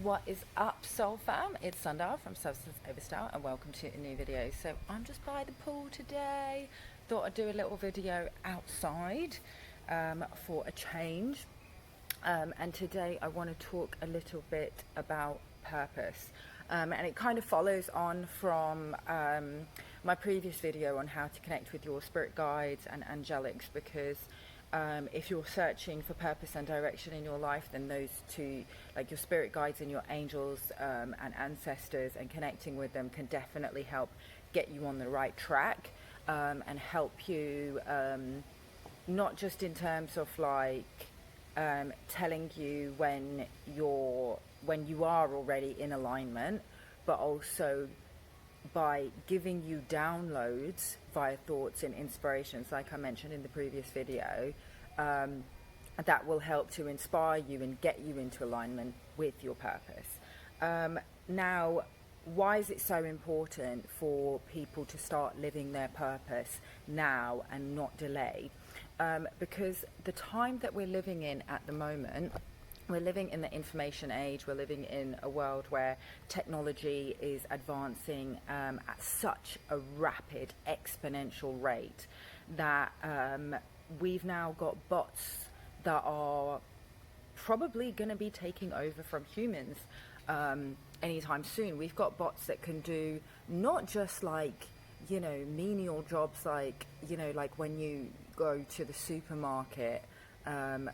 What is up, Soul Fam? It's Sundar from Substance Over Style, and welcome to a new video. So I'm just by the pool today. Thought I'd do a little video outside for a change. And today I want to talk a little bit about purpose. And it kind of follows on from my previous video on how to connect with your spirit guides and angelics, because if you're searching for purpose and direction in your life, then those two, like your spirit guides and your angels and ancestors, and connecting with them can definitely help get you on the right track and help you not just in terms of like telling you when you are already in alignment, but also by giving you downloads via thoughts and inspirations, like I mentioned in the previous video, that will help to inspire you and get you into alignment with your purpose. Now, why is it so important for people to start living their purpose now and not delay? Because the time that we're living in at the moment, we're living in the information age. We're living in a world where technology is advancing at such a rapid, exponential rate that we've now got bots that are probably going to be taking over from humans anytime soon. We've got bots that can do not just like, menial jobs like, like when you go to the supermarket.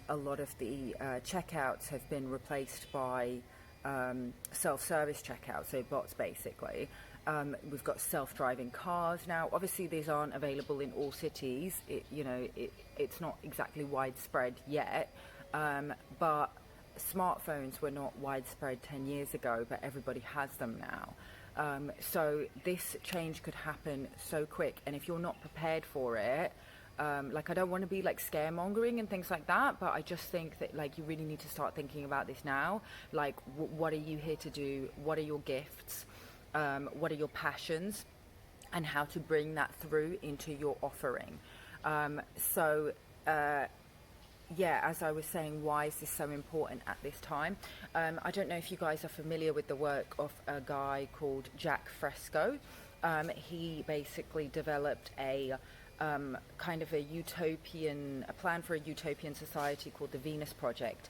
A lot of the checkouts have been replaced by self-service checkouts, so bots basically. We've got self-driving cars now. Obviously, these aren't available in all cities. It's not exactly widespread yet, but smartphones were not widespread 10 years ago, but everybody has them now. So this change could happen so quick, and if you're not prepared for it, like, I don't want to be like scaremongering and things like that, but I just think that like you really need to start thinking about this now. Like, what are you here to do? What are your gifts? What are your passions? And how to bring that through into your offering. Yeah, as I was saying, why is this so important at this time? I don't know if you guys are familiar with the work of a guy called Jack Fresco. He basically developed a kind of a plan for a utopian society called the Venus Project,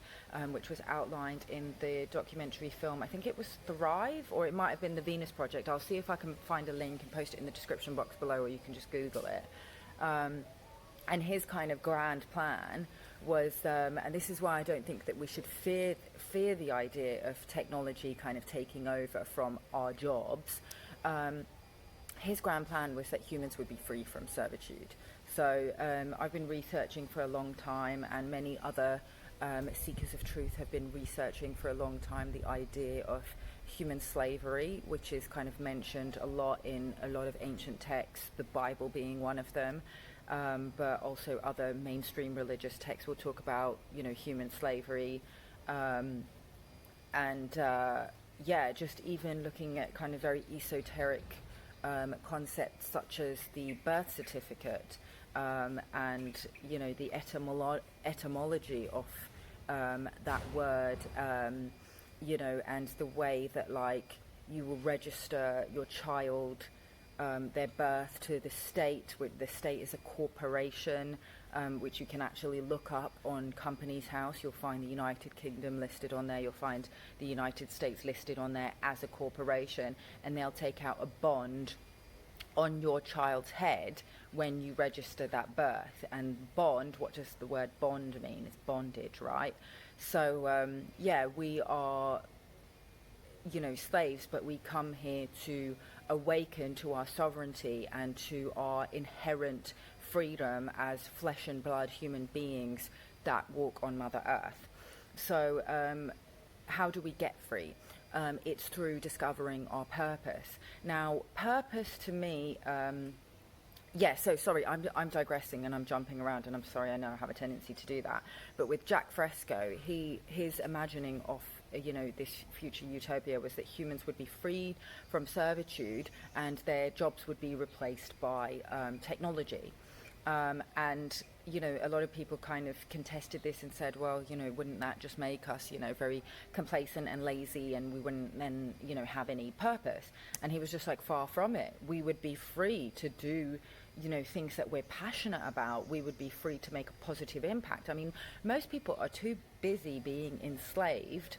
which was outlined in the documentary film. I think it was Thrive, or it might have been the Venus Project. I'll see if I can find a link and post it in the description box below, or you can just Google it. And his kind of grand plan was, and this is why I don't think that we should fear the idea of technology kind of taking over from our jobs. His grand plan was that humans would be free from servitude. So I've been researching for a long time, and many other seekers of truth have been researching for a long time the idea of human slavery, which is kind of mentioned a lot in a lot of ancient texts, the Bible being one of them, but also other mainstream religious texts will talk about, human slavery, just even looking at kind of very esoteric concepts such as the birth certificate, and the etymology of that word, and the way that like you will register your child, their birth to the state. The state is a corporation, which you can actually look up on Companies House. You'll find the United Kingdom listed on there. You'll find the United States listed on there as a corporation, and they'll take out a bond on your child's head when you register that birth. And bond, what does the word bond mean? It's bondage, right? So we are slaves, but we come here to awaken to our sovereignty and to our inherent freedom as flesh and blood human beings that walk on Mother Earth. So how do we get free? It's through discovering our purpose. Now, purpose to me, sorry, I'm digressing and I'm jumping around, and I'm sorry, I know I have a tendency to do that. But with Jack Fresco, his imagining of this future utopia was that humans would be freed from servitude and their jobs would be replaced by technology. And, you know, a lot of people kind of contested this and said, well, you know, wouldn't that just make us, you know, very complacent and lazy, and we wouldn't then, you know, have any purpose? And he was just like, far from it. We would be free to do, you know, things that we're passionate about. We would be free to make a positive impact. I mean, most people are too busy being enslaved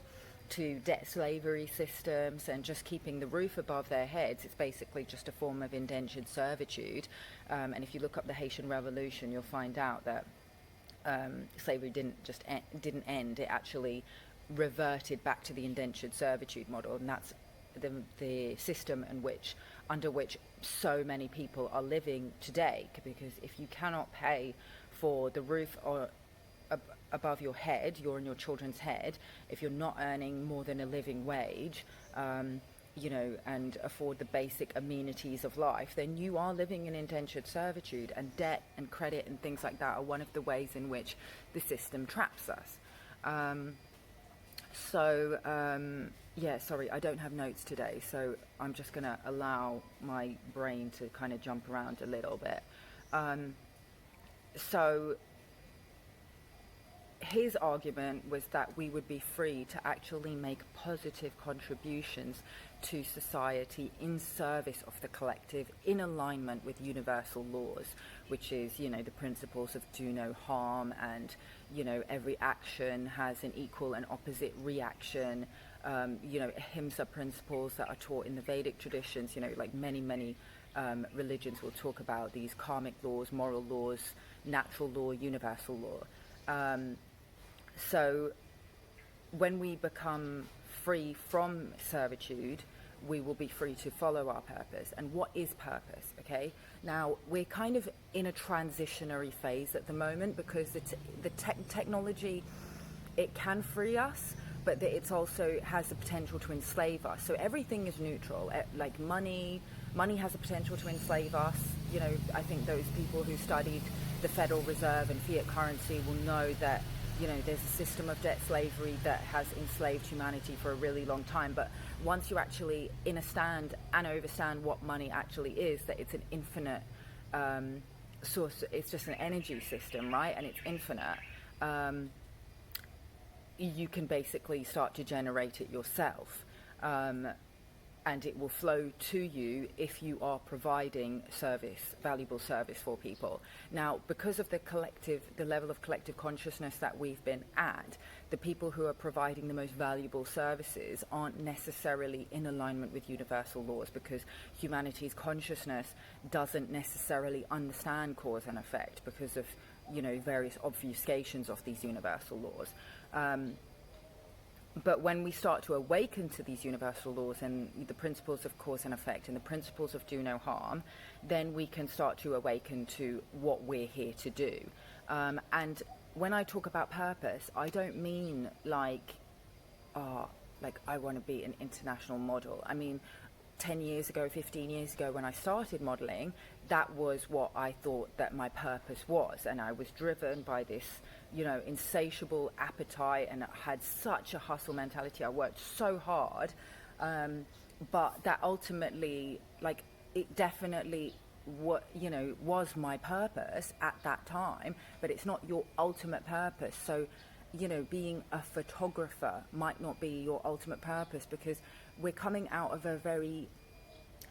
to debt slavery systems and just keeping the roof above their heads. It's basically just a form of indentured servitude. And if you look up the Haitian Revolution, you'll find out that slavery didn't end. It actually reverted back to the indentured servitude model, and that's the system under which so many people are living today. Because if you cannot pay for the roof or above your head, your and your children's head, if you're not earning more than a living wage, you know, and afford the basic amenities of life, then you are living in indentured servitude, and debt and credit and things like that are one of the ways in which the system traps us. Yeah, sorry, I don't have notes today, so I'm just going to allow my brain to kind of jump around a little bit. So his argument was that we would be free to actually make positive contributions to society in service of the collective, in alignment with universal laws, which is, you know, the principles of do no harm, and, you know, every action has an equal and opposite reaction. You know, ahimsa principles that are taught in the Vedic traditions, you know, like many religions will talk about these karmic laws, moral laws, natural law, universal law. So when we become free from servitude, we will be free to follow our purpose. And what is purpose? Okay, now we're kind of in a transitionary phase at the moment, because the technology, it can free us, but it's also has the potential to enslave us. So everything is neutral. Like money has the potential to enslave us. You know, I think those people who studied the Federal Reserve and fiat currency will know that, you know, there's a system of debt slavery that has enslaved humanity for a really long time. But once you actually understand what money actually is, that it's an infinite source, it's just an energy system, right? And it's infinite. You can basically start to generate it yourself. And it will flow to you if you are providing valuable service for people. Now, because of the level of collective consciousness that we've been at, the people who are providing the most valuable services aren't necessarily in alignment with universal laws, because humanity's consciousness doesn't necessarily understand cause and effect because of, you know, various obfuscations of these universal laws. But when we start to awaken to these universal laws and the principles of cause and effect and the principles of do no harm, then we can start to awaken to what we're here to do. And when I talk about purpose, I don't mean like I want to be an international model. I mean, 10 years ago, 15 years ago, when I started modeling, that was what I thought that my purpose was. And I was driven by this, you know, insatiable appetite, and I had such a hustle mentality. I worked so hard. But that ultimately, like, it definitely was my purpose at that time, but it's not your ultimate purpose. So, you know, being a photographer might not be your ultimate purpose, because we're coming out of a very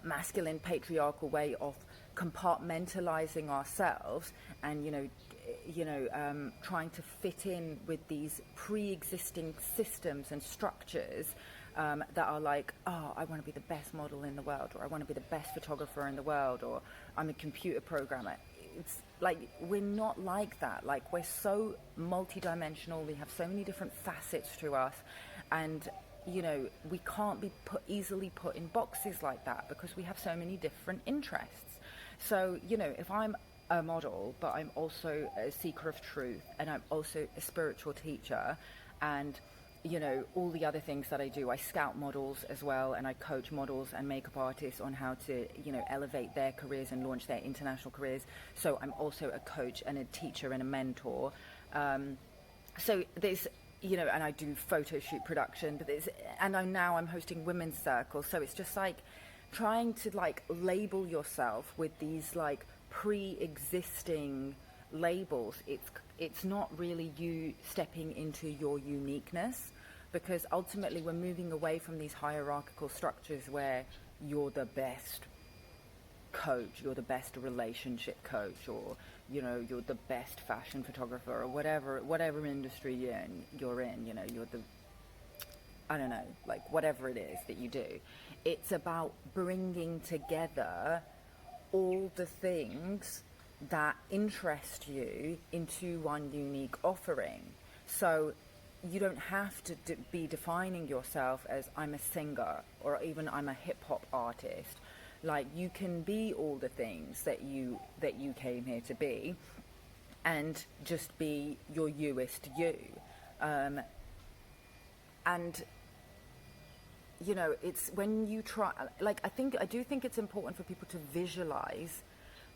masculine, patriarchal way of compartmentalizing ourselves, and trying to fit in with these pre-existing systems and structures that are like, oh, I want to be the best model in the world, or I want to be the best photographer in the world, or I'm a computer programmer. It's like, we're not like that. Like, we're so multidimensional. We have so many different facets to us, and you know, we can't be easily put in boxes like that, because we have so many different interests. So, you know, if I'm a model, but I'm also a seeker of truth, and I'm also a spiritual teacher, and, you know, all the other things that I do, I scout models as well, and I coach models and makeup artists on how to, you know, elevate their careers and launch their international careers. So I'm also a coach and a teacher and a mentor. So there's, you know, and I do photo shoot production, but I'm hosting women's circles. So it's just like trying to like label yourself with these like pre-existing labels. It's not really you stepping into your uniqueness, because ultimately we're moving away from these hierarchical structures where you're the best coach, you're the best relationship coach, or you're the best fashion photographer, or whatever industry you're in, you're the, I don't know, like whatever it is that you do. It's about bringing together all the things that interest you into one unique offering. So you don't have to be defining yourself as I'm a singer or even I'm a hip hop artist. Like, you can be all the things that you came here to be, and just be your youest you. And it's when you try, like, I do think it's important for people to visualize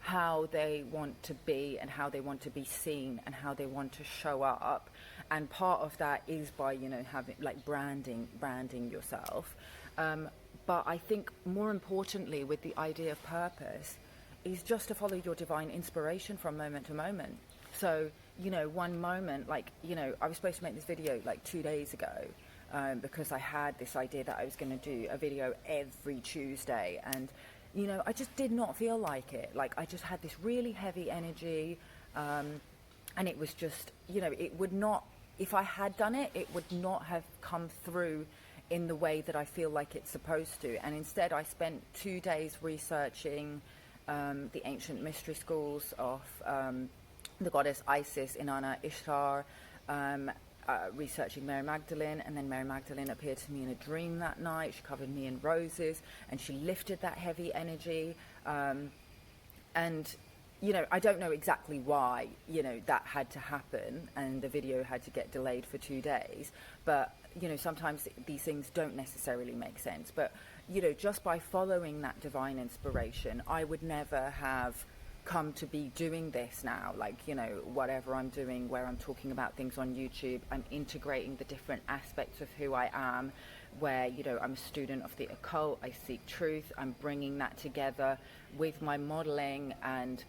how they want to be and how they want to be seen and how they want to show up. And part of that is by, having, like, branding yourself. But I think more importantly, with the idea of purpose, is just to follow your divine inspiration from moment to moment. So, one moment, like, I was supposed to make this video like 2 days ago, because I had this idea that I was going to do a video every Tuesday, and I just did not feel like it. Like, I just had this really heavy energy, and it was just, it would not, if I had done it, it would not have come through in the way that I feel like it's supposed to. And instead I spent 2 days researching the ancient mystery schools of the goddess Isis, Inanna, Ishtar, researching Mary Magdalene, and then Mary Magdalene appeared to me in a dream that night. She covered me in roses and she lifted that heavy energy, and I don't know exactly why that had to happen and the video had to get delayed for 2 days, but sometimes these things don't necessarily make sense. But just by following that divine inspiration, I would never have come to be doing this now. Like, whatever I'm doing, where I'm talking about things on YouTube, I'm integrating the different aspects of who I am, where I'm a student of the occult, I seek truth, I'm bringing that together with my modeling, and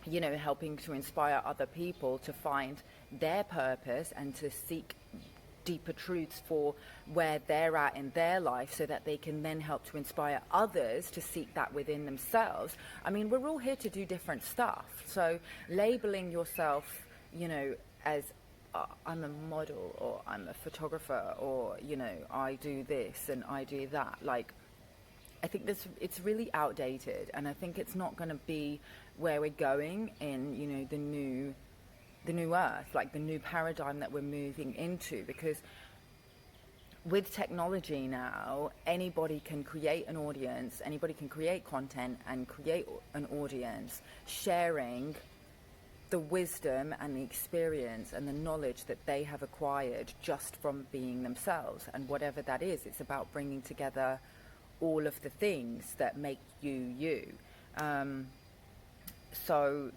helping to inspire other people to find their purpose and to seek deeper truths for where they're at in their life, so that they can then help to inspire others to seek that within themselves. I mean, we're all here to do different stuff. So labeling yourself, as I'm a model, or I'm a photographer, or, I do this and I do that, like, I think it's really outdated, and I think it's not going to be where we're going in, the new earth, like the new paradigm that we're moving into. Because with technology now, anybody can create an audience, anybody can create content and create an audience, sharing the wisdom and the experience and the knowledge that they have acquired just from being themselves. And whatever that is, it's about bringing together all of the things that make you you. So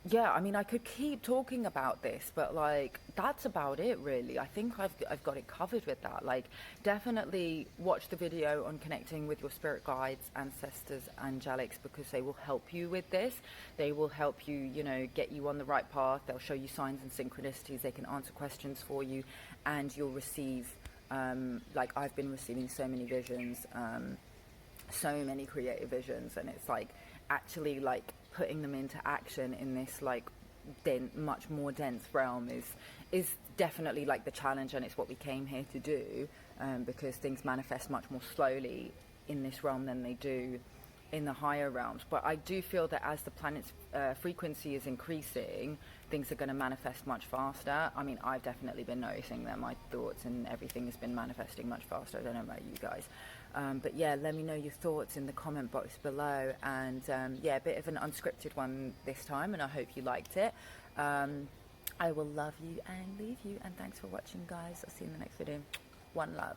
yeah, I mean, I could keep talking about this, but like, that's about it really. I think I've got it covered with that. Like, definitely watch the video on connecting with your spirit guides, ancestors, angelics, because they will help you with this. They will help you, get you on the right path. They'll show you signs and synchronicities. They can answer questions for you, and you'll receive, like, I've been receiving so many visions, so many creative visions, and it's like actually like putting them into action in this like much more dense realm is definitely like the challenge, and it's what we came here to do, because things manifest much more slowly in this realm than they do in the higher realms. But I do feel that as the planet's frequency is increasing, things are going to manifest much faster. I mean, I've definitely been noticing that my thoughts and everything has been manifesting much faster. I don't know about you guys. But yeah, let me know your thoughts in the comment box below. And yeah, a bit of an unscripted one this time, and I hope you liked it. I will love you and leave you. And thanks for watching, guys. I'll see you in the next video. One love.